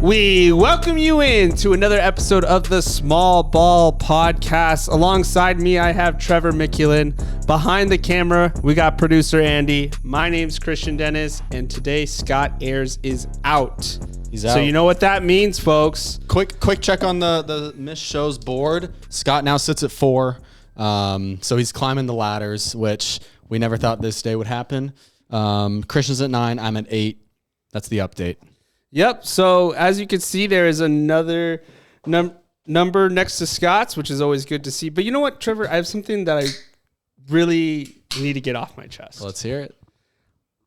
We welcome you in to another episode of the Small Ball Podcast. Alongside me, I have Trevor McEwen. Behind the camera, we got producer Andy. My name's Christian Dennis, and today Scott Ayers is out. He's out. So you know what that means, folks. Quick check on the missed shows board. Scott now sits at 4. So he's climbing the ladders, which we never thought this day would happen. Christian's at 9. I'm at 8. That's the update. Yep. So as you can see, there is another number next to Scott's, which is always good to see. But you know what, Trevor? I have something that I really need to get off my chest. Let's hear it.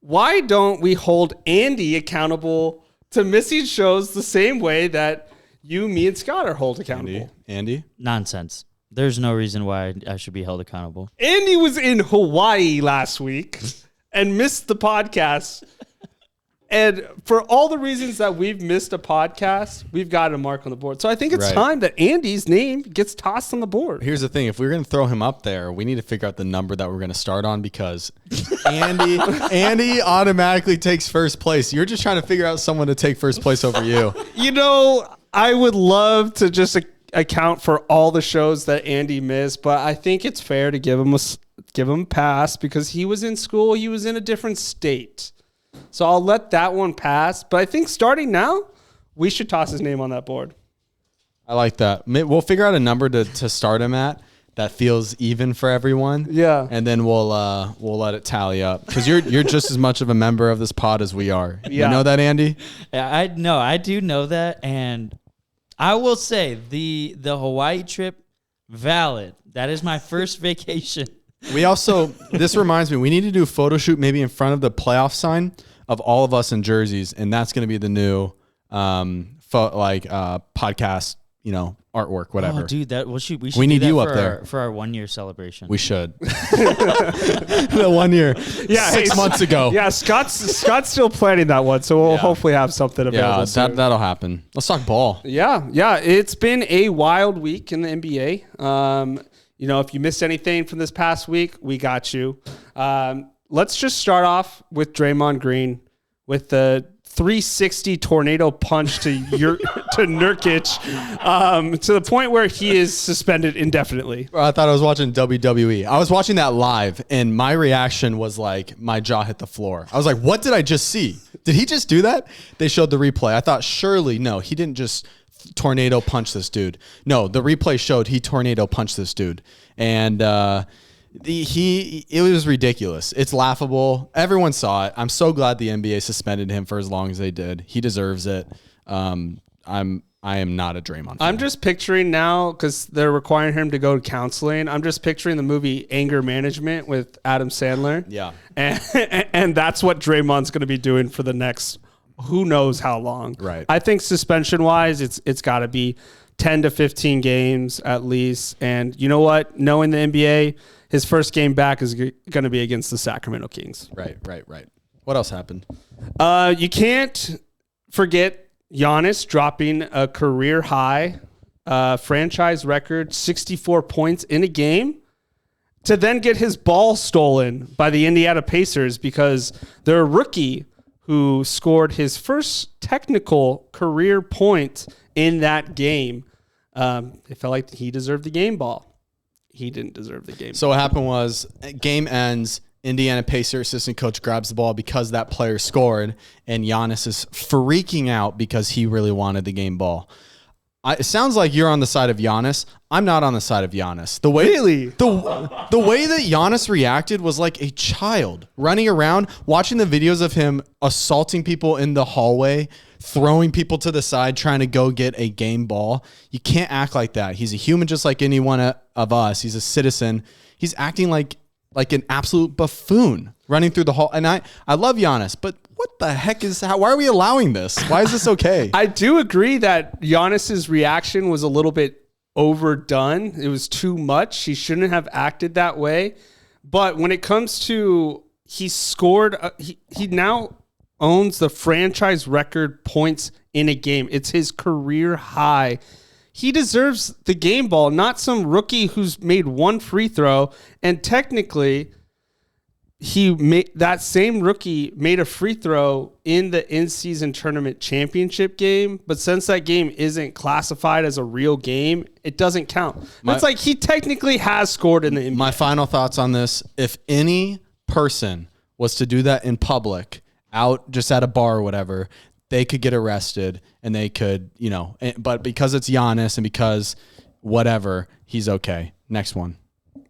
Why don't we hold Andy accountable to missing shows the same way that you, me, and Scott are held accountable? Andy? Nonsense. There's no reason why I should be held accountable. Andy was in Hawaii last week and missed the podcast. And for all the reasons that we've missed a podcast, we've got a mark on the board. So I think it's time that Andy's name gets tossed on the board. Here's the thing. If we're going to throw him up there, we need to figure out the number that we're going to start on because Andy automatically takes first place. You're just trying to figure out someone to take first place over you. You know, I would love to just account for all the shows that Andy missed, but I think it's fair to give him a pass because he was in school. He was in a different state. So I'll let that one pass. But I think starting now, we should toss his name on that board. I like that. We'll figure out a number to start him at that feels even for everyone. Yeah. And then we'll let it tally up. Because you're just as much of a member of this pod as we are. Yeah. You know that, Andy? I do know that. And I will say the Hawaii trip, valid. That is my first vacation. We also, this reminds me, we need to do a photo shoot maybe in front of the playoff sign of all of us in jerseys, and that's going to be the new podcast, artwork, whatever. Oh, dude, we should we need do that you up there for our 1 year celebration. We should. The 1 year, 6 months ago. Yeah, Scott's still planning that one, so we'll hopefully have something available. Yeah, soon. that'll happen. Let's talk ball. Yeah, it's been a wild week in the NBA. If you missed anything from this past week, we got you. Let's just start off with Draymond Green with the 360 tornado punch to Nurkic to the point where he is suspended indefinitely. I thought I was watching WWE. I was watching that live, and my reaction was like my jaw hit the floor. I was like, what did I just see? Did he just do that? They showed the replay. I thought, surely, no, he didn't just tornado punch this dude. No, the replay showed he tornado punched this dude, and it was ridiculous. It's laughable. Everyone saw it. I'm so glad the NBA suspended him for as long as they did. He deserves it. I am not a Draymond fan. I'm just picturing now, because they're requiring him to go to counseling. I'm just picturing the movie Anger Management with Adam Sandler. Yeah, and that's what Draymond's going to be doing for the next who knows how long. Right. I think suspension-wise, it's got to be 10 to 15 games at least. And you know what? Knowing the NBA, his first game back is going to be against the Sacramento Kings. Right. What else happened? You can't forget Giannis dropping a career high, franchise record, 64 points in a game, to then get his ball stolen by the Indiana Pacers because their rookie who scored his first technical career point in that game. It felt like he deserved the game ball. He didn't deserve the game. So what happened was, game ends, Indiana Pacers assistant coach grabs the ball because that player scored, and Giannis is freaking out because he really wanted the game ball. It sounds like you're on the side of Giannis. I'm not on the side of Giannis. The way that Giannis reacted was like a child running around, watching the videos of him assaulting people in the hallway, throwing people to the side, trying to go get a game ball. You can't act like that. He's a human just like any one of us. He's a citizen. He's acting like an absolute buffoon running through the hall. And I love Giannis, but what the heck why are we allowing this? Why is this okay? I do agree that Giannis's reaction was a little bit overdone. It was too much. He shouldn't have acted that way. But when it comes to he scored, he now owns the franchise record points in a game. It's his career high. He deserves the game ball, not some rookie who's made one free throw. And technically, that same rookie made a free throw in the in-season tournament championship game, but since that game isn't classified as a real game, it doesn't count. It's like he technically has scored in the NBA. My final thoughts on this: if any person was to do that in public, out just at a bar or whatever, they could get arrested and they could, but because it's Giannis and because whatever, he's okay. Next one.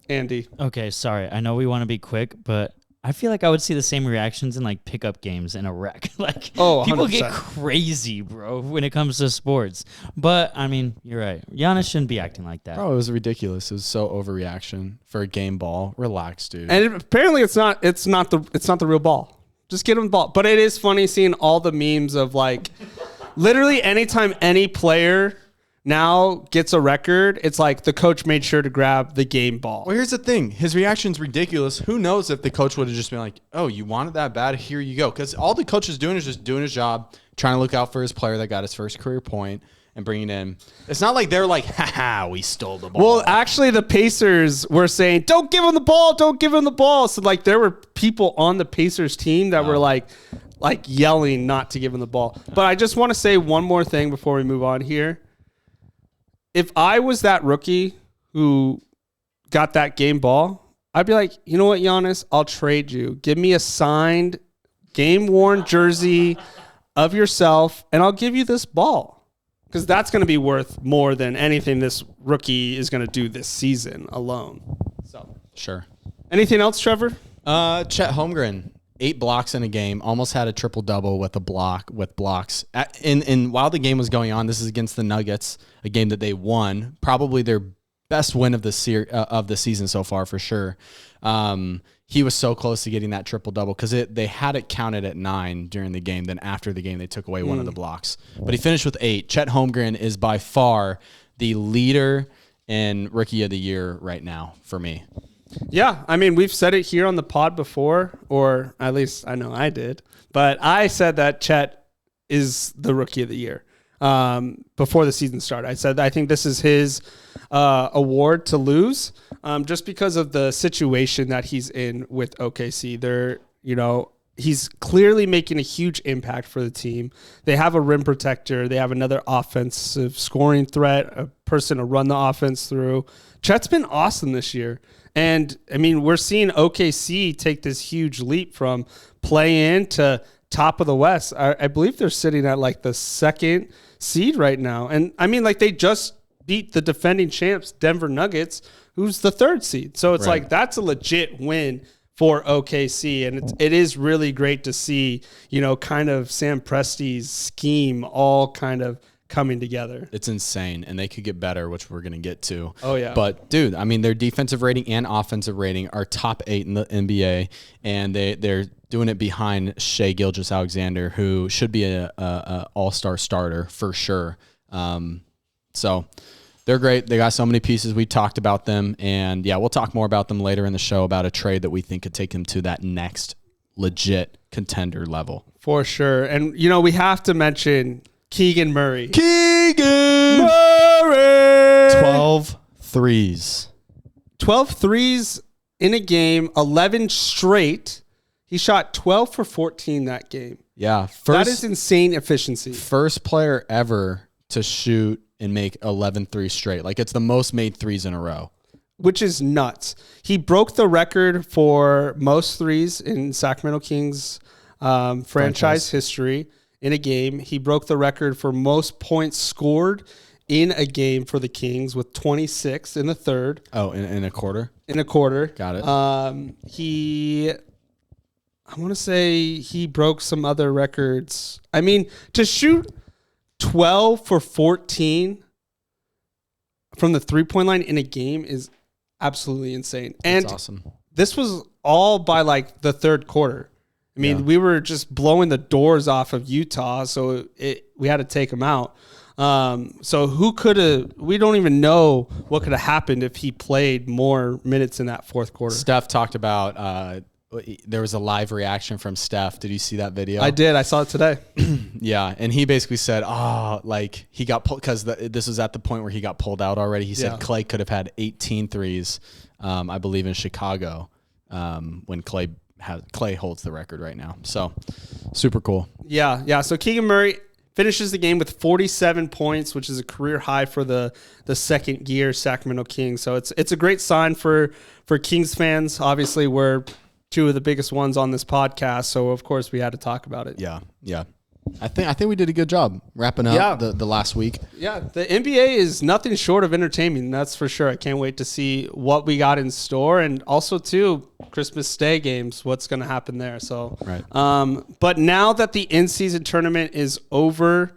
Andy. Okay, sorry. I know we want to be quick, but I feel like I would see the same reactions in like pickup games in a wreck. Like people 100%. get crazy, bro, when it comes to sports. But I mean, you're right. Giannis shouldn't be acting like that. Bro, it was ridiculous. It was so overreaction for a game ball. Relax, dude. And apparently it's not the real ball. Just get him the ball. But it is funny seeing all the memes of like literally anytime any player now gets a record, it's like the coach made sure to grab the game ball. Well, here's the thing. His reaction's ridiculous. Who knows if the coach would have just been like, oh, you wanted that bad? Here you go. Because all the coach is doing is just doing his job, trying to look out for his player that got his first career point and bringing it in. It's not like they're like, ha, we stole the ball. Well, actually, the Pacers were saying, don't give him the ball. Don't give him the ball. So, like, there were people on the Pacers team that were like yelling not to give him the ball. But I just want to say one more thing before we move on here. If I was that rookie who got that game ball, I'd be like, you know what, Giannis? I'll trade you. Give me a signed, game-worn jersey of yourself, and I'll give you this ball. Because that's going to be worth more than anything this rookie is going to do this season alone. So, sure. Anything else, Trevor? Chet Holmgren, 8 blocks in a game, almost had a triple-double with blocks. While the game was going on, this is against the Nuggets, a game that they won, probably their best win of the season so far for sure. He was so close to getting that triple-double because they had it counted at 9 during the game. Then after the game, they took away one of the blocks. But he finished with 8. Chet Holmgren is by far the leader in Rookie of the Year right now for me. Yeah, I mean, we've said it here on the pod before, or at least I know I did. But I said that Chet is the Rookie of the Year before the season started. I said I think this is his award to lose just because of the situation that he's in with OKC. He's clearly making a huge impact for the team. They have a rim protector. They have another offensive scoring threat, a person to run the offense through. Chet's been awesome this year. And, I mean, we're seeing OKC take this huge leap from play-in to top of the West. I believe they're sitting at, like, the 2nd seed right now. And, I mean, like, they just beat the defending champs, Denver Nuggets, who's the 3rd seed. So it's like that's a legit win for OKC. And it is really great to see, kind of Sam Presti's scheme all kind of coming together. It's insane, and they could get better, which we're going to get to. Oh, yeah. But, dude, I mean, their defensive rating and offensive rating are top 8 in the NBA, and they're doing it behind Shai Gilgeous-Alexander, who should be a all-star starter for sure. So they're great. They got so many pieces. We talked about them, and, yeah, we'll talk more about them later in the show about a trade that we think could take them to that next legit contender level. For sure. And, we have to mention Keegan Murray. Keegan Murray! 12 threes. 12 threes in a game, 11 straight. He shot 12 for 14 that game. Yeah. That is insane efficiency. First player ever to shoot and make 11 threes straight. Like, it's the most made threes in a row. Which is nuts. He broke the record for most threes in Sacramento Kings franchise history. In a game, he broke the record for most points scored in a game for the Kings with 26 in the 3rd. Oh, in a quarter? In a quarter. Got it. I want to say he broke some other records. I mean, to shoot 12 for 14 from the 3-point line in a game is absolutely insane. And that's awesome. This was all by like the 3rd quarter. I mean, we were just blowing the doors off of Utah, so we had to take him out. So we don't even know what could have happened if he played more minutes in that 4th quarter. Steph talked about, there was a live reaction from Steph. Did you see that video? I did. I saw it today. Yeah. And he basically said, he got pulled because this was at the point where he got pulled out already. He said Clay could have had 18 threes, I believe in Chicago, when Clay Clay holds the record right now. So super cool. Yeah. So Keegan Murray finishes the game with 47 points, which is a career high for the second year Sacramento Kings. So it's a great sign for Kings fans. Obviously, we're two of the biggest ones on this podcast, so of course we had to talk about it. Yeah. I think we did a good job wrapping up the last week. Yeah, the NBA is nothing short of entertaining, that's for sure. I can't wait to see what we got in store, and also too Christmas Day games, what's going to happen there. So, right. But now that the in-season tournament is over,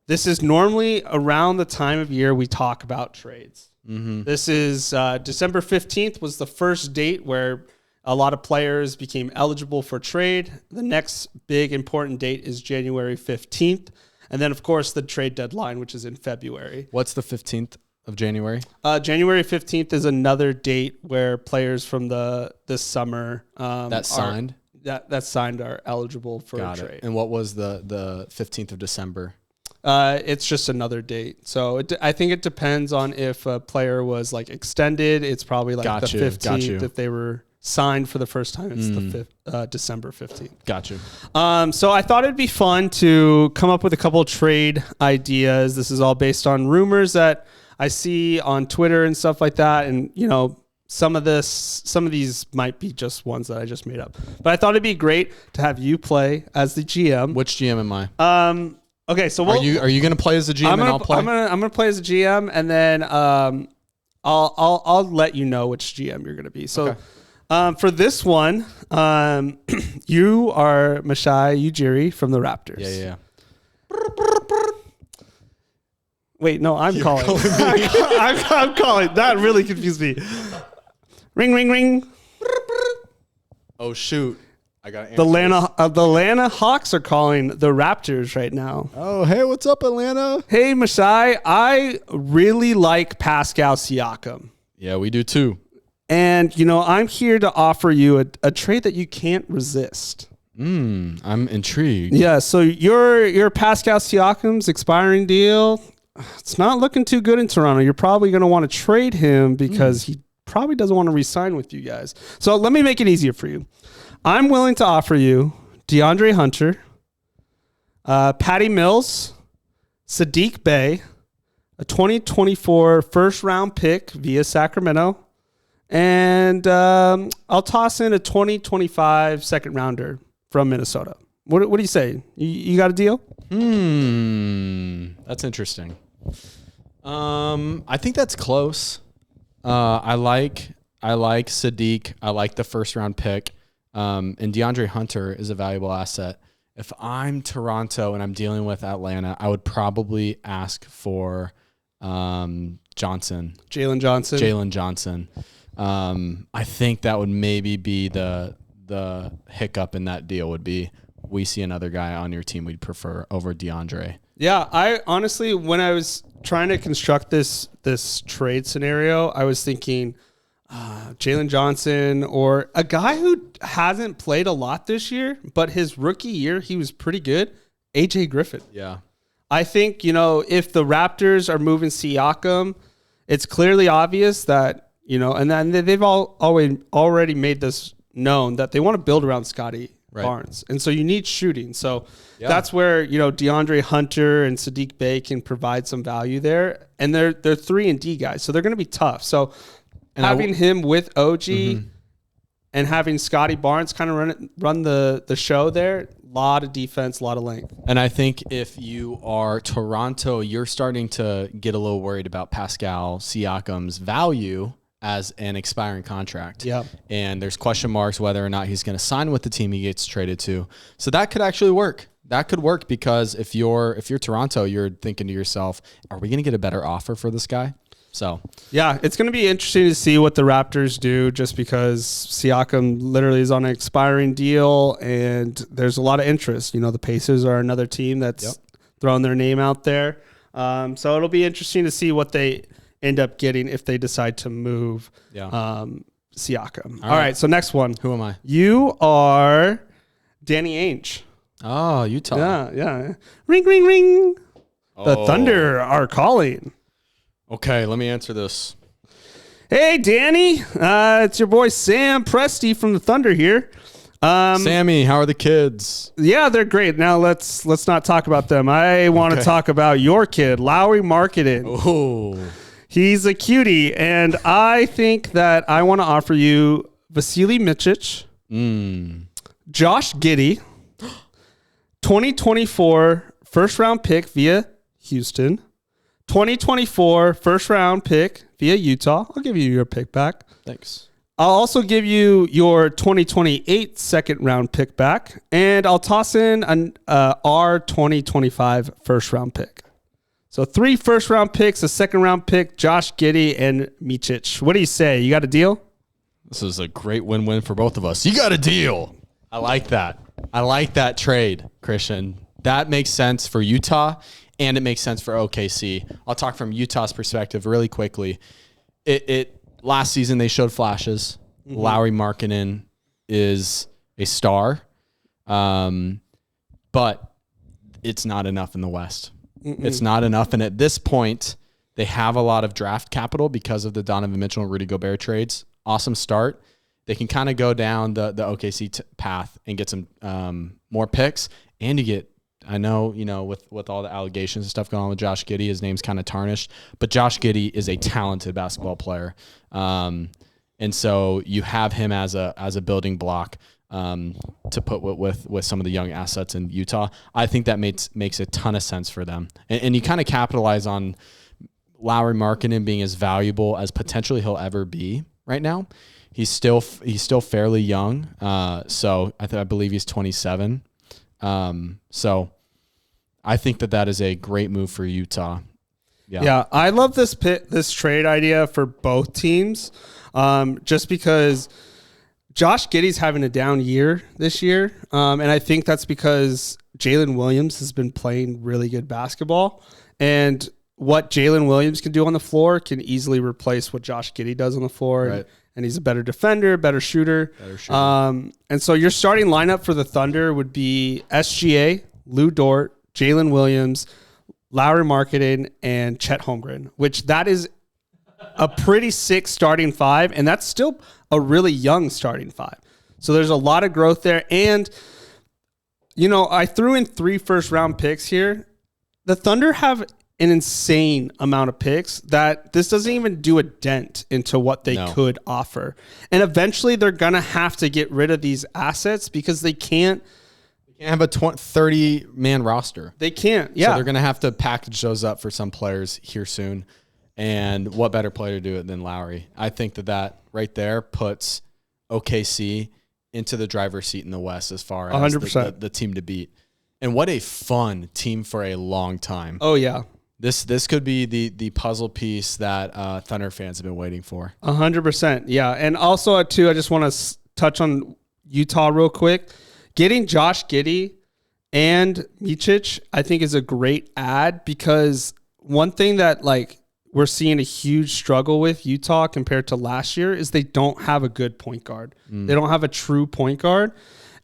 this is normally around the time of year we talk about trades. Mm-hmm. This is December 15th was the first date where a lot of players became eligible for trade. The next big important date is January 15th. And then, of course, the trade deadline, which is in February. What's the 15th of January? January 15th is another date where players from this summer that signed are eligible for a trade. And what was the 15th of December? It's just another date. So I think it depends on if a player was like extended. It's probably like the 15th. If they were signed for the first time, it's the December 15th. Got you. So I thought it'd be fun to come up with a couple of trade ideas. This is all based on rumors that I see on Twitter and stuff like that. And, you know, some of these might be just ones that I just made up. But I thought it'd be great to have you play as the GM. Which GM am I? Okay, so are you going to play as a GM and I'll play? I'm gonna play as a GM, and then I'll let you know which GM you're gonna be. So. Okay. For this one, you are Masai Ujiri from the Raptors. Yeah. Wait, no, I'm calling. I'm calling. That really confused me. Ring, ring, ring. Oh, shoot. I got the Atlanta Hawks are calling the Raptors right now. Oh, hey, what's up, Atlanta? Hey, Masai. I really like Pascal Siakam. Yeah, we do too. And, you know, I'm here to offer you a trade that you can't resist. I'm intrigued. Yeah, so your Pascal Siakam's expiring deal, it's not looking too good in Toronto. You're probably going to want to trade him because he probably doesn't want to re-sign with you guys. So let me make it easier for you. I'm willing to offer you DeAndre Hunter, Patty Mills, Sadiq Bey, a 2024 first-round pick via Sacramento, and I'll toss in a 2025 second rounder from Minnesota. What do you say? You got a deal? That's interesting. I think that's close. I like Sadiq. I like the first round pick. And DeAndre Hunter is a valuable asset. If I'm Toronto and I'm dealing with Atlanta, I would probably ask for Jalen Johnson. I think that would maybe be the hiccup in that deal would be we see another guy on your team we'd prefer over DeAndre. Yeah, I honestly, when I was trying to construct this trade scenario, I was thinking Jalen Johnson or a guy who hasn't played a lot this year, but his rookie year, he was pretty good, AJ Griffin. Yeah. I think, you know, if the Raptors are moving Siakam, it's clearly obvious that, you know, and then they've already made this known that they want to build around Scotty Barnes. And so you need shooting. So that's where, you know, DeAndre Hunter and Sadiq Bey can provide some value there. And they're 3-and-D guys, so they're going to be tough. So having him with OG and having Scotty Barnes kind of run the show there, a lot of defense, a lot of length. And I think if you are Toronto, you're starting to get a little worried about Pascal Siakam's value as an expiring contract. Yeah. And there's question marks whether or not he's going to sign with the team he gets traded to. So that could actually work. That could work because if you're Toronto, you're thinking to yourself, are we going to get a better offer for this guy? So, yeah, it's going to be interesting to see what the Raptors do just because Siakam literally is on an expiring deal and there's a lot of interest. You know, the Pacers are another team that's throwing their name out there. So it'll be interesting to see what they end up getting if they decide to move Siakam. All right, so next one. Who am I? You are Danny Ainge. Oh, Utah. Yeah. Ring, ring, ring. The Thunder are calling. Okay, let me answer this. Hey, Danny. It's your boy Sam Presti from the Thunder here. Sammy, how are the kids? Yeah, they're great. Now let's not talk about them. I want to talk about your kid, Lowry Marketing. Oh, He's a cutie, and I think that I want to offer you Vasily Micic, Josh Giddey, 2024 first-round pick via Houston, 2024 first-round pick via Utah. I'll give you your pick back. thanks. I'll also give you your 2028 second-round pick back, and I'll toss in our 2025 first-round pick. So 3 first-round picks, a second-round pick, Josh Giddey, and Micic. What do you say? You got a deal? This is a great win-win for both of us. You got a deal. I like that. I like that trade, Christian. That makes sense for Utah, and it makes sense for OKC. I'll talk from Utah's perspective really quickly. Last season, they showed flashes. Lowry Markkanen is a star, but it's not enough in the West. It's not enough. And at this point, they have a lot of draft capital because of the Donovan Mitchell and Rudy Gobert trades. Awesome start. They can kind of go down the OKC path and get some more picks. And you get, I know, with all the allegations and stuff going on with Josh Giddey, his name's kind of tarnished. But Josh Giddey is a talented basketball player. And so you have him as a building block to put with some of the young assets in Utah. I think that makes a ton of sense for them. And you kind of capitalize on Lowry Markkanen being as valuable as potentially he'll ever be right now. He's still fairly young. So I believe he's 27. So I think that is a great move for Utah. Yeah, I love this trade idea for both teams, just because Josh Giddey's having a down year this year, and I think that's because Jalen Williams has been playing really good basketball, and what Jalen Williams can do on the floor can easily replace what Josh Giddey does on the floor, Right. and he's a better defender, better shooter. And so your starting lineup for the Thunder would be SGA, Lou Dort, Jalen Williams, Lowry Markkanen, and Chet Holmgren, which that is a pretty sick starting 5, and that's still a really young starting 5. So there's a lot of growth there. And, I threw in 3 first-round picks here. The Thunder have an insane amount of picks that this doesn't even do a dent into what they could offer. And eventually they're going to have to get rid of these assets because they can't have a 30-man roster. They can't. Yeah. So they're going to have to package those up for some players here soon. And what better player to do it than Lowry? I think that right there puts OKC into the driver's seat in the West as far as 100%. The team to beat. And what a fun team for a long time. Oh, yeah. This could be the puzzle piece that Thunder fans have been waiting for. 100%. Yeah. And also, too, I just want to touch on Utah real quick. Getting Josh Giddey and Micic, I think, is a great add, because one thing that we're seeing a huge struggle with Utah compared to last year is they don't have a good point guard. They don't have a true point guard.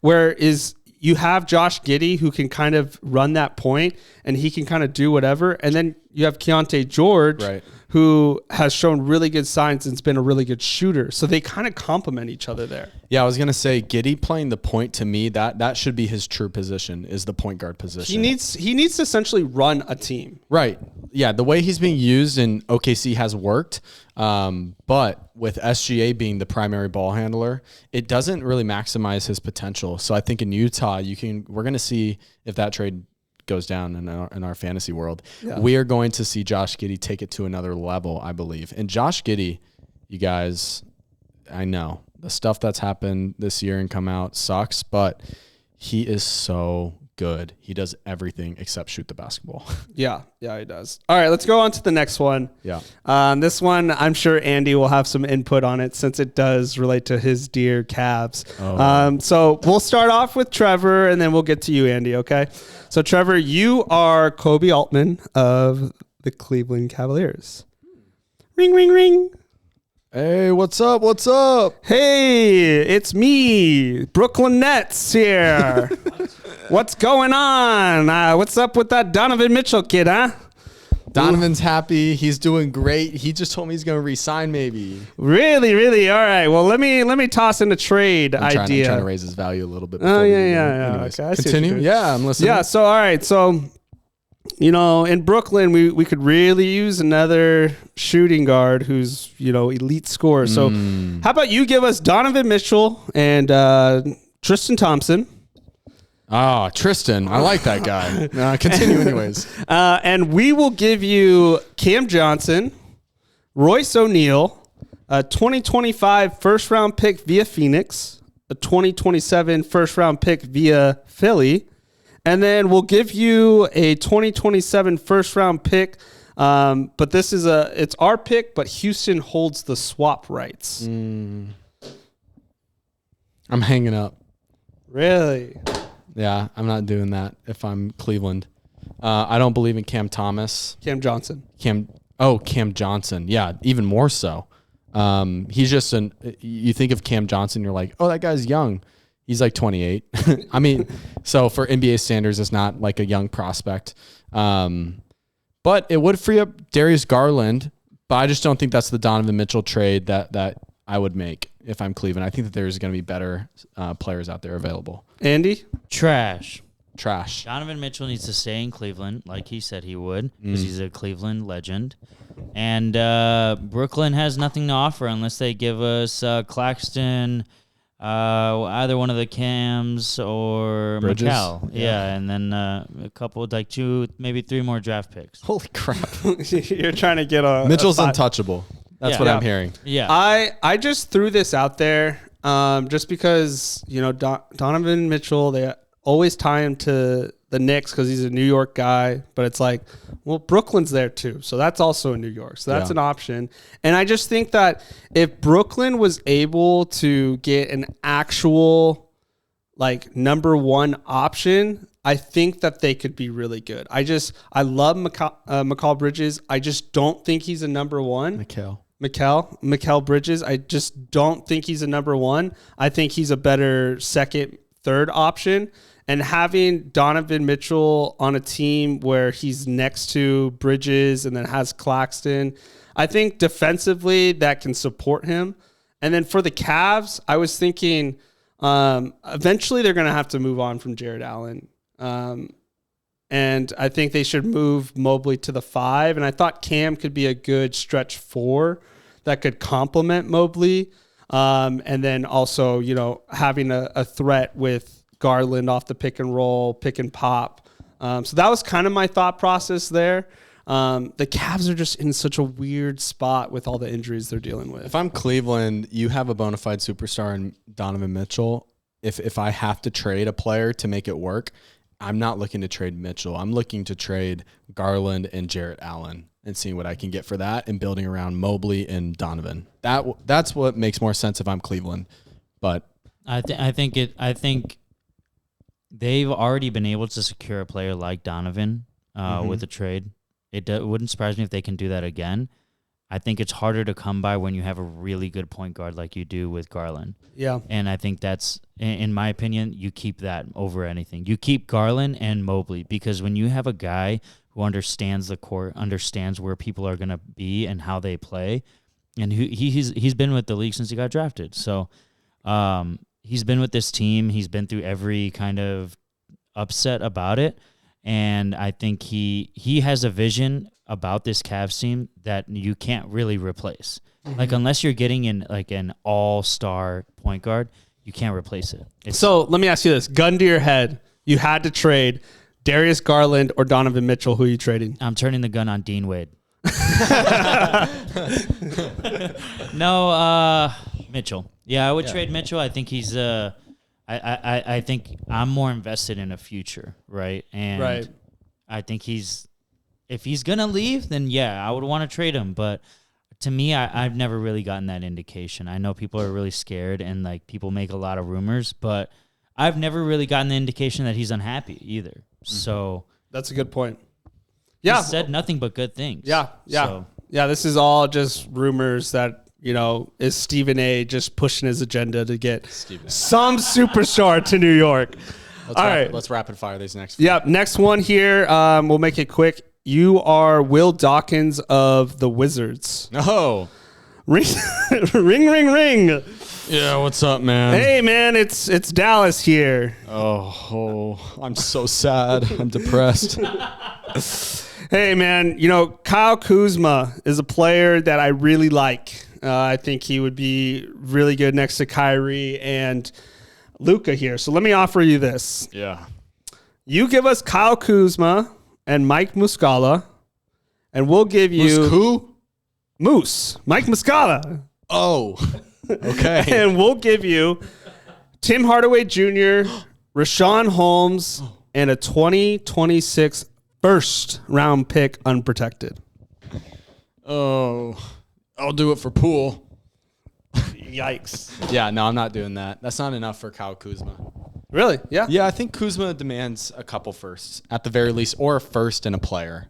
Whereas you have Josh Giddey, who can kind of run that point and he can kind of do whatever. And then you have Keontae George, Right. who has shown really good signs and has been a really good shooter. So they kind of complement each other there. Yeah, I was going to say, Giddey playing the point, to me, that should be his true position, is the point guard position. He needs to essentially run a team. Right. Yeah, the way he's being used in OKC has worked, but with SGA being the primary ball handler, it doesn't really maximize his potential. So I think in Utah, we're going to see if that trade goes down in our fantasy world. Yeah. We are going to see Josh Giddey take it to another level, I believe. And Josh Giddey, you guys, I know the stuff that's happened this year and come out sucks, but he is so good. He does everything except shoot the basketball. Yeah, he does. All right, let's go on to the next one. Yeah. This one, I'm sure Andy will have some input on it since it does relate to his dear Cavs. Oh. So we'll start off with Trevor, and then we'll get to you, Andy, okay? So, Trevor, you are Kobe Altman of the Cleveland Cavaliers. Ring, ring, ring. Hey, what's up? What's up? Hey, it's me, Brooklyn Nets here. What's going on? What's up with that Donovan Mitchell kid, huh? Donovan's happy. He's doing great. He just told me he's going to resign maybe. Really, really. All right. Well, let me toss in a trade idea. I'm trying to raise his value a little bit. Oh, before yeah. Anyways, Okay, I see what continue. you're doing. Yeah, I'm listening. Yeah. So, all right. So, in Brooklyn, we could really use another shooting guard who's, elite scorer. So, how about you give us Donovan Mitchell and Tristan Thompson? Oh, Tristan. I like that guy. Continue anyways. And we will give you Cam Johnson, Royce O'Neal, a 2025 first-round pick via Phoenix, a 2027 first-round pick via Philly, and then we'll give you a 2027 first-round pick. But it's our pick, but Houston holds the swap rights. I'm hanging up. Really? Yeah, I'm not doing that if I'm Cleveland. I don't believe in Cam Thomas. Cam Johnson. Cam Johnson. Yeah, even more so. He's just you think of Cam Johnson, you're like, oh, that guy's young. He's like 28. I mean, so for NBA standards, it's not like a young prospect. But it would free up Darius Garland, but I just don't think that's the Donovan Mitchell trade that I would make if I'm Cleveland. I think that there's going to be better players out there available. Andy? Trash. Donovan Mitchell needs to stay in Cleveland, like he said he would, because he's a Cleveland legend. And Brooklyn has nothing to offer unless they give us Claxton, either one of the Cams or Bridges. McCall. Yeah, and then a couple, like 2, maybe 3 more draft picks. Holy crap. You're trying to get a Mitchell's a five. untouchable. That's Yeah. what Yeah. I'm hearing. Yeah. I just threw this out there just because, Donovan Mitchell, they always tie him to the Knicks because he's a New York guy. But it's like, well, Brooklyn's there too. So that's also in New York. So that's Yeah. an option. And I just think that if Brooklyn was able to get an actual, number one option, I think that they could be really good. I love McCall Bridges. I just don't think he's a number one. Mikal Bridges. I just don't think he's a number one. I think he's a better second, third option. And having Donovan Mitchell on a team where he's next to Bridges and then has Claxton, I think defensively that can support him. And then for the Cavs, I was thinking eventually they're going to have to move on from Jared Allen. And I think they should move Mobley to the 5. And I thought Cam could be a good stretch 4 that could complement Mobley. And then also, having a threat with Garland off the pick and roll, pick and pop. So that was kind of my thought process there. The Cavs are just in such a weird spot with all the injuries they're dealing with. If I'm Cleveland, you have a bona fide superstar in Donovan Mitchell. If I have to trade a player to make it work, I'm not looking to trade Mitchell. I'm looking to trade Garland and Jarrett Allen and seeing what I can get for that and building around Mobley and Donovan. That's what makes more sense if I'm Cleveland. But I think they've already been able to secure a player like Donovan with a trade. It wouldn't surprise me if they can do that again. I think it's harder to come by when you have a really good point guard like you do with Garland. Yeah. And I think that's, in my opinion, you keep that over anything. You keep Garland and Mobley because when you have a guy who understands the court, understands where people are going to be and how they play, and he's been with the league since he got drafted. So he's been with this team. He's been through every kind of upset about it. And I think he has a vision about this Cavs team that you can't really replace. Mm-hmm. Like, unless you're getting in like an all-star point guard, you can't replace it. So let me ask you this. Gun to your head. You had to trade Darius Garland or Donovan Mitchell. Who are you trading? I'm turning the gun on Dean Wade. No, Mitchell. Yeah, I would trade Mitchell. I think he's I think I'm more invested in a future, right? And Right. I think if he's gonna leave, then I would want to trade him. But to me, I've never really gotten that indication. I know people are really scared and like people make a lot of rumors, but I've never really gotten the indication that he's unhappy either. Mm-hmm. So that's a good point. He Yeah. said nothing but good things. Yeah. So, This is all just rumors that, is Stephen A just pushing his agenda to get some superstar to New York. All right. Let's rapid fire these next. Yep. Next one here. We'll make it quick. you are Will Dawkins of the Wizards. Oh. Ring, ring, ring, ring. Yeah, what's up, man? Hey, man, it's Dallas here. Oh, I'm so sad. I'm depressed. Hey, man, Kyle Kuzma is a player that I really like. I think he would be really good next to Kyrie and Luka here. So let me offer you this. Yeah. You give us Kyle Kuzma and Mike Muscala, and we'll give you... Who? Mike Muscala. Oh, okay. And we'll give you Tim Hardaway Jr., Rashawn Holmes, and a 2026 first round pick unprotected. Oh, I'll do it for Poole. Yikes. Yeah, no, I'm not doing that. That's not enough for Kyle Kuzma. Really? Yeah. Yeah, I think Kuzma demands a couple firsts at the very least, or a first and a player.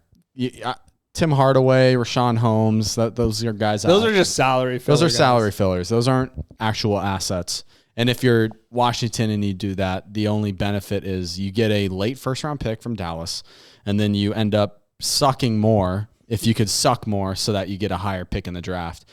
Tim Hardaway, Rashawn Holmes, those are guys. Those are just salary fillers. Those are salary fillers. Those aren't actual assets. And if you're Washington and you do that, the only benefit is you get a late first round pick from Dallas, and then you end up sucking more if you could suck more so that you get a higher pick in the draft.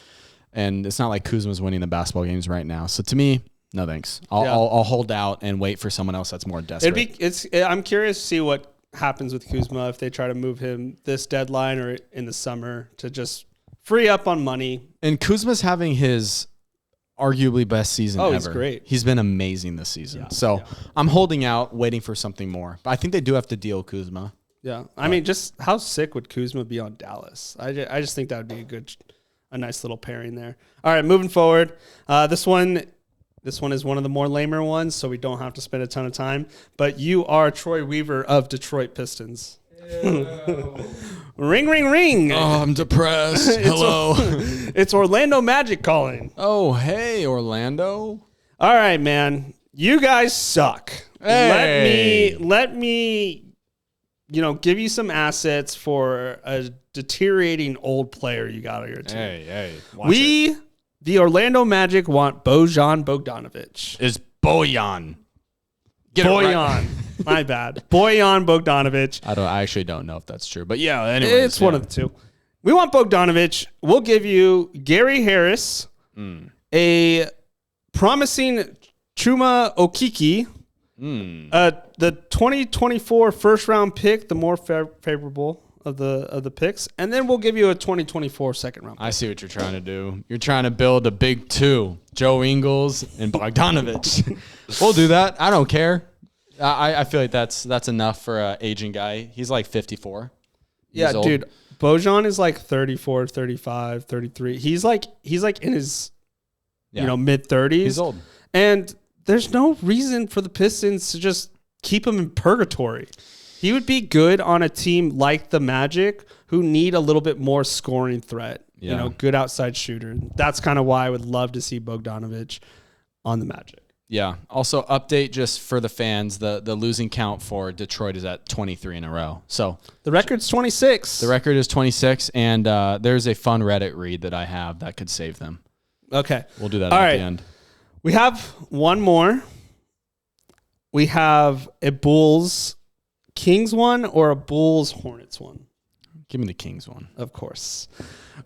And it's not like Kuzma's winning the basketball games right now. So to me, no thanks. I'll hold out and wait for someone else that's more desperate. I'm curious to see what happens with Kuzma if they try to move him this deadline or in the summer to just free up on money. And Kuzma's having his arguably best season ever. He's great. He's been amazing this season. Yeah, so yeah. I'm holding out, waiting for something more. But I think they do have to deal Kuzma. Yeah. I mean, just how sick would Kuzma be on Dallas? I just think that would be a nice little pairing there. All right, moving forward. This one is one of the more lamer ones, so we don't have to spend a ton of time. But you are Troy Weaver of Detroit Pistons. Ring, ring, ring. Oh, I'm depressed. Hello. It's Orlando Magic calling. Oh, hey, Orlando. All right, man. You guys suck. Hey. Let me give you some assets for a deteriorating old player you got on your team. Hey. The Orlando Magic want Bojan Bogdanovic. Is Bojan. Bojan. My bad. Bojan Bogdanovic. I actually don't know if that's true. But yeah, anyway. It's one of the two. We want Bogdanovic. We'll give you Gary Harris, a promising Chuma Okeke, the 2024 first round pick, the more favorable of the picks, and then we'll give you a 2024 second round pick. I see what you're trying to do. You're trying to build a big two, Joe Ingles and Bogdanovic. We'll do that. I don't care. I feel like that's enough for an aging guy. He's like 54. Yeah, dude. Bojan is like 34, 35, 33. He's like in his mid 30s. He's old. And there's no reason for the Pistons to just keep him in purgatory. He would be good on a team like the Magic who need a little bit more scoring threat. Yeah. Good outside shooter. That's kind of why I would love to see Bogdanovic on the Magic. Yeah. Also, update just for the fans, the losing count for Detroit is at 23 in a row. So the record's 26. The record is 26, and there's a fun Reddit read that I have that could save them. Okay. We'll do that All at right. the end. We have one more. We have a Bulls Kings one or a Bulls Hornets one? Give me the Kings one. Of course.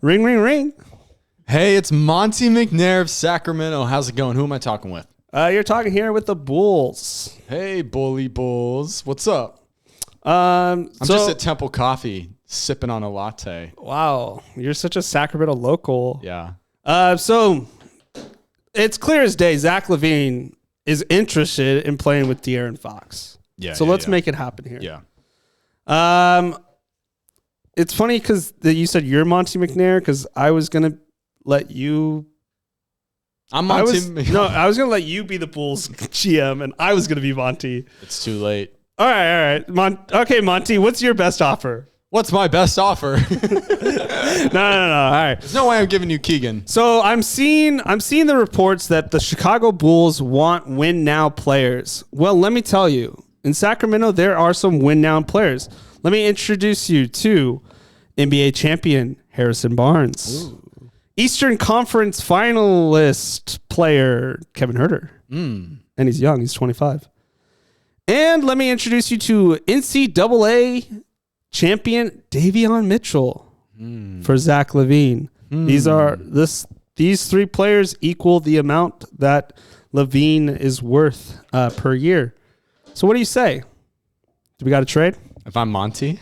Ring, ring, ring. Hey, it's Monty McNair of Sacramento. How's it going? Who am I talking with? You're talking here with the Bulls. Hey, Bully Bulls. What's up? I'm just at Temple Coffee sipping on a latte. Wow. You're such a Sacramento local. Yeah. So it's clear as day Zach LaVine is interested in playing with De'Aaron Fox. Yeah. So let's make it happen here. Yeah. It's funny because you said you're Monty McNair because I was gonna let you. I'm Monty. I was gonna let you be the Bulls GM, and I was gonna be Monty. It's too late. All right. Okay, Monty, what's your best offer? What's my best offer? No. All right. There's no way I'm giving you Keegan. So I'm seeing the reports that the Chicago Bulls want win now players. Well, let me tell you, in Sacramento there are some win now players. Let me introduce you to NBA champion Harrison Barnes. Ooh. Eastern Conference finalist player Kevin Huerter. And he's young. He's 25. And let me introduce you to NCAA champion Davion Mitchell for Zach LaVine. These three players equal the amount that LaVine is worth per year. So what do you say? Do we got to trade? If I'm Monty,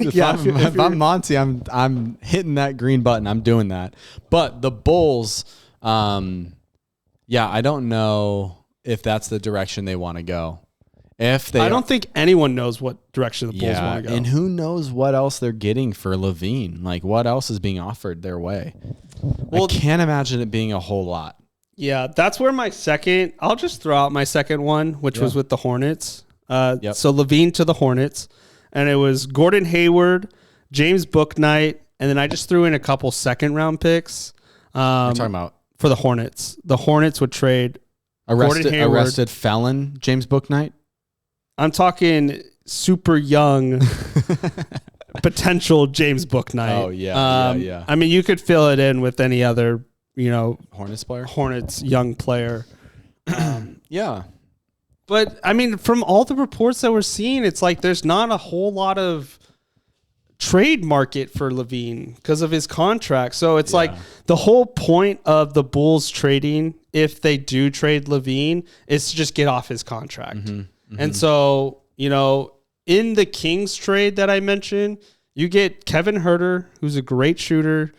Yeah, if I'm Monty, I'm hitting that green button. I'm doing that. But the Bulls, I don't know if that's the direction they want to go. I don't think anyone knows what direction the Bulls want to go. And who knows what else they're getting for LaVine? Like, what else is being offered their way? Well, I can't imagine it being a whole lot. Yeah, that's where I'll just throw out my second one, which was with the Hornets. So LaVine to the Hornets, and it was Gordon Hayward, James Bouknight, and then I just threw in a couple second-round picks. You're talking about for the Hornets. The Hornets would trade Gordon Hayward. Arrested felon James Bouknight? I'm talking super young potential James Bouknight. Oh, yeah. I mean, you could fill it in with any other, Hornets young player. Yeah. But, I mean, from all the reports that we're seeing, it's like there's not a whole lot of trade market for LaVine because of his contract. So it's like the whole point of the Bulls trading, if they do trade LaVine, is to just get off his contract. Mm-hmm. And so, in the Kings trade that I mentioned, you get Kevin Huerter, who's a great shooter,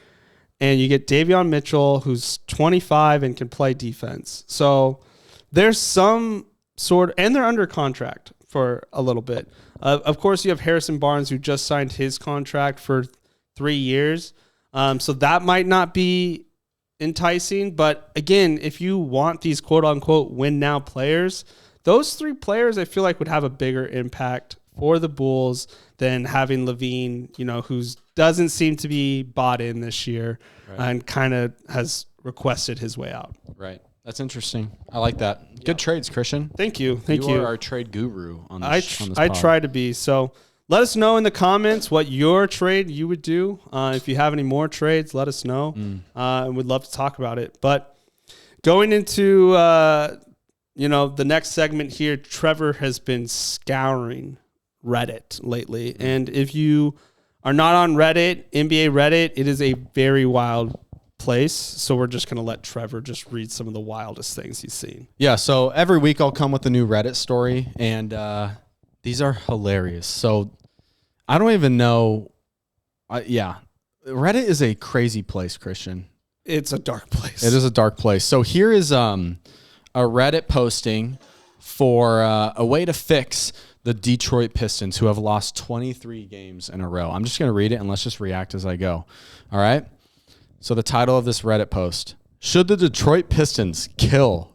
and you get Davion Mitchell, who's 25 and can play defense. So there's some and they're under contract for a little bit. Of course, you have Harrison Barnes, who just signed his contract for 3 years. So that might not be enticing. But again, if you want these quote unquote win now players, those three players I feel like would have a bigger impact for the Bulls than having LaVine, who doesn't seem to be bought in this year and kind of has requested his way out. Right. That's interesting. I like that. Good trades, Christian. Thank you. You are our trade guru on this. I try to be. So let us know in the comments what your trade you would do. If you have any more trades, let us know. And we'd love to talk about it. But going into the next segment here, Trevor has been scouring Reddit lately. And if you are not on Reddit, NBA Reddit, it is a very wild place. So we're just going to let Trevor just read some of the wildest things he's seen. Yeah, so every week I'll come with a new Reddit story, and these are hilarious. So I don't even know. Reddit is a crazy place, Christian. It's a dark place. It is a dark place. So here is a Reddit posting for a way to fix the Detroit Pistons, who have lost 23 games in a row. I'm just going to read it, and let's just react as I go. All right? So the title of this Reddit post: should the Detroit Pistons kill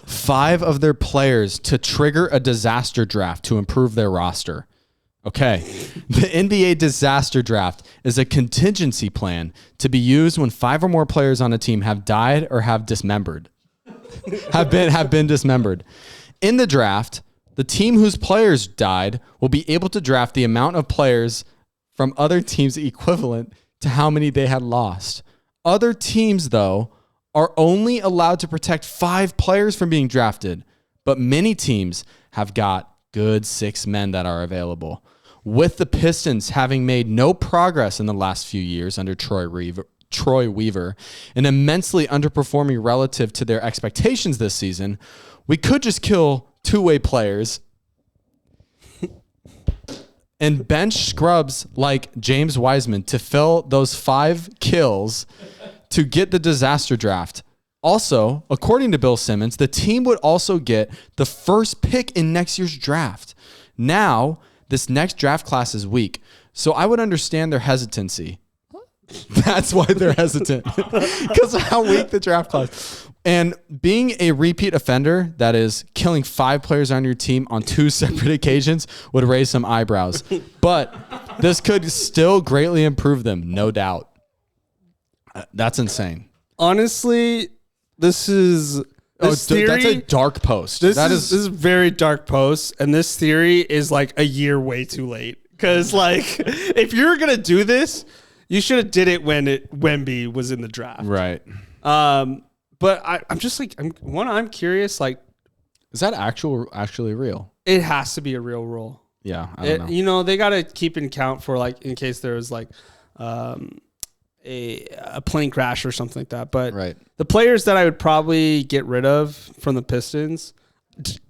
5 of their players to trigger a disaster draft to improve their roster? Okay. The NBA disaster draft is a contingency plan to be used when 5 or more players on a team have died or have dismembered. have been dismembered. In the draft, the team whose players died will be able to draft the amount of players from other teams equivalent to how many they had lost. Other teams, though, are only allowed to protect 5 players from being drafted, but many teams have got good 6 men that are available. With the Pistons having made no progress in the last few years under Troy Weaver, and immensely underperforming relative to their expectations this season, we could just kill two-way players and bench scrubs like James Wiseman to fill those 5 kills to get the disaster draft. Also, according to Bill Simmons, the team would also get the first pick in next year's draft. Now, this next draft class is weak, so I would understand their hesitancy. That's why they're hesitant, because of how weak the draft class. And being a repeat offender that is killing 5 players on your team on 2 separate occasions would raise some eyebrows. But this could still greatly improve them, no doubt. That's insane. Honestly, this theory, that's a dark post. This is a very dark post, and this theory is like a year way too late. Because if you're gonna do this, you should have did it when Wemby was in the draft, right? But I'm just I'm curious. Is that actually real? It has to be a real rule. Yeah, I don't know. You know, they got to keep in count for like in case there was like a plane crash or something like that. But Right. the players that I would probably get rid of from the Pistons,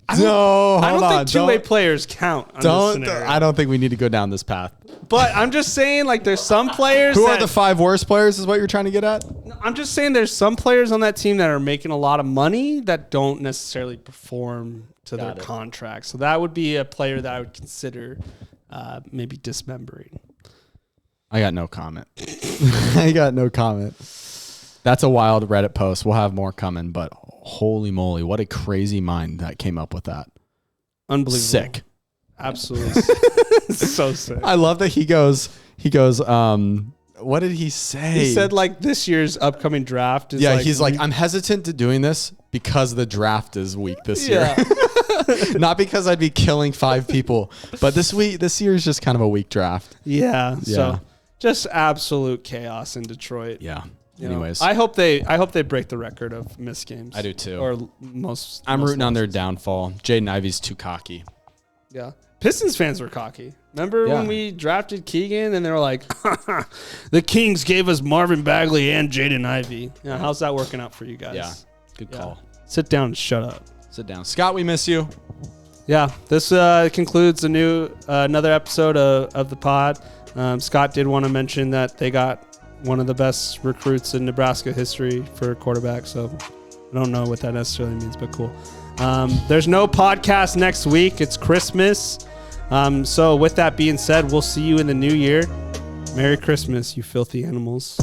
I don't think two-way players count. On this scenario. I don't think we need to go down this path. But I'm just saying, like, there's some players. Who are the 5 worst players? Is what you're trying to get at? I'm just saying, there's some players on that team that are making a lot of money that don't necessarily perform to their contract. So that would be a player that I would consider maybe dismembering. I got no comment. I got no comment. That's a wild Reddit post. We'll have more coming, but holy moly, what a crazy mind that came up with that. Unbelievable. Sick. Absolutely. So sick. I love that he goes, what did he say? He said like this year's upcoming draft is he's like, I'm hesitant to doing this because the draft is weak this year. Not because I'd be killing 5 people, but this year is just kind of a weak draft. Yeah. So just absolute chaos in Detroit. Yeah. Anyways, I hope they break the record of missed games. I do too. Or I'm rooting on their downfall. Jaden Ivey's too cocky. Yeah. Pistons fans were cocky. Remember when we drafted Keegan and they were like, the Kings gave us Marvin Bagley and Jaden Ivey. Yeah, how's that working out for you guys? Yeah. Good call. Sit down and shut up. Sit down. Scott, we miss you. Yeah. This concludes another episode of the pod. Scott did want to mention that they got one of the best recruits in Nebraska history for a quarterback. So I don't know what that necessarily means, but cool. There's no podcast next week. It's Christmas. So with that being said, we'll see you in the new year. Merry Christmas, you filthy animals.